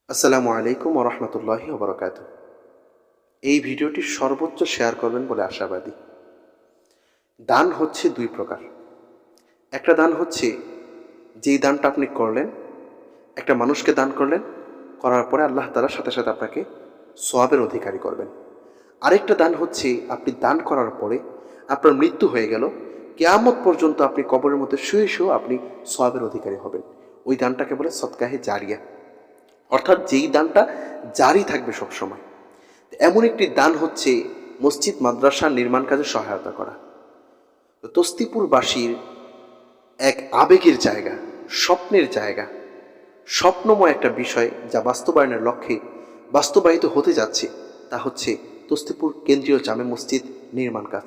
আসসালামু আলাইকুম ওয়া রাহমাতুল্লাহি ওয়া বারাকাতুহু। এই ভিডিওটি সর্বোচ্চ শেয়ার করবেন বলে আশাবাদী। দান হচ্ছে দুই প্রকার। একটা দান হচ্ছে যেই দানটা আপনি করলেন, একটা মানুষকে দান করলেন, করার পরে আল্লাহ তাআলা সাথে সাথে আপনাকে সওয়াবের অধিকারী করবেন। আরেকটা দান হচ্ছে আপনি দান করার পরে আপনার মৃত্যু হয়ে গেল, কিয়ামত পর্যন্ত আপনি কবরের মধ্যে শুয়ে শুয়েও আপনি সওয়াবের অধিকারী হবেন। ওই দানটাকে বলে সদকায়ে জারিয়া, অর্থাৎ যেই দানটা জারি থাকবে সবসময়। এমন একটি দান হচ্ছে মসজিদ মাদ্রাসা নির্মাণ কাজে সহায়তা করা। তস্তিপুরবাসীর এক আবেগের জায়গা, স্বপ্নের জায়গা, স্বপ্নময় একটা বিষয় যা বাস্তবায়নের লক্ষ্যে বাস্তবায়িত হতে যাচ্ছে, তা হচ্ছে তস্তিপুর কেন্দ্রীয় জামে মসজিদ নির্মাণ কাজ।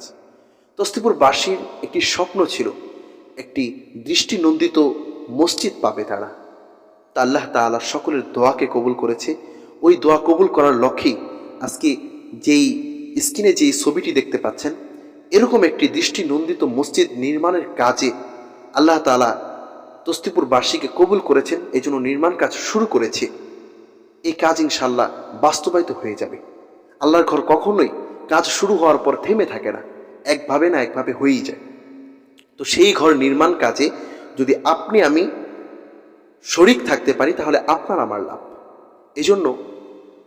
তস্তিপুরবাসীর একটি স্বপ্ন ছিল, একটি দৃষ্টিনন্দিত মসজিদ পাবে তারা। তা আল্লাহ তাআলা সকলের দোয়াকে কবুল করেছে। ওই দোয়া কবুল করার লক্ষ্যেই আজকে যেই স্ক্রিনে যেই ছবিটি দেখতে পাচ্ছেন, এরকম একটি দৃষ্টিনন্দিত মসজিদ নির্মাণের কাজে আল্লাহ তাআলা তস্তিপুরবাসীকে কবুল করেছেন, এই জন্য নির্মাণ কাজ শুরু করেছে। এই কাজ ইনশাআল্লাহ বাস্তবায়িত হয়ে যাবে। আল্লাহর ঘর কখনোই কাজ শুরু হওয়ার পর থেমে থাকে না, একভাবে না একভাবে হয়েই যায়। তো সেই ঘর নির্মাণ কাজে যদি আপনি আমি শরিক থাকতে পারি, তাহলে আপনার আমার লাভ। এজন্য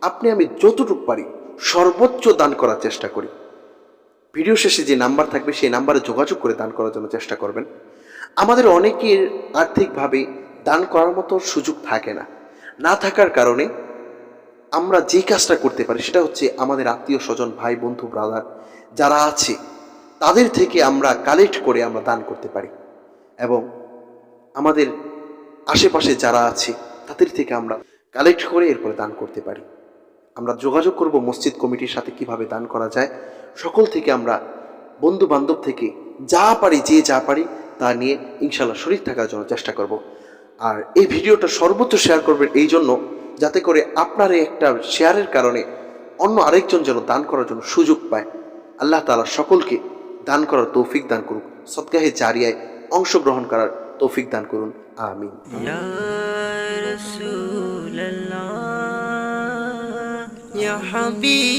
আপনি আমি যতটুকু পারি সর্বোচ্চ দান করার চেষ্টা করি। ভিডিও শেষে যে নাম্বার থাকবে সেই নাম্বারে যোগাযোগ করে দান করার জন্য চেষ্টা করবেন। আমাদের অনেকের আর্থিকভাবে দান করার মতো সুযোগ থাকে না, না থাকার কারণে আমরা যে কাজটা করতে পারি সেটা হচ্ছে আমাদের আত্মীয় স্বজন, ভাই বন্ধু, ব্রাদার যারা আছে তাদের থেকে আমরা কালেক্ট করে আমরা দান করতে পারি, এবং আমাদের আশেপাশে যারা আছে তাদের থেকে আমরা কালেক্ট করে এরপরে দান করতে পারি। আমরা যোগাযোগ করব মসজিদ কমিটির সাথে কিভাবে দান করা যায়। সকল থেকে আমরা বন্ধু বান্ধব থেকে যা পারি, যে যা পারি তা নিয়ে ইনশাল্লাহ শরীক থাকার জন্য চেষ্টা করব। আর এই ভিডিওটা সর্বোচ্চ শেয়ার করবেন এই জন্য, যাতে করে আপনার এই একটা শেয়ারের কারণে অন্য আরেকজন যেন দান করার জন্য সুযোগ পায়। আল্লাহ তাআলা সকলকে দান করার তৌফিক দান করুন, সদকায়ে জারিয়ায় অংশগ্রহণ করার তৌফিক দান করুন। আমিন। ইয়া রাসূলুল্লাহ ইয়া হাবিবাল্লাহ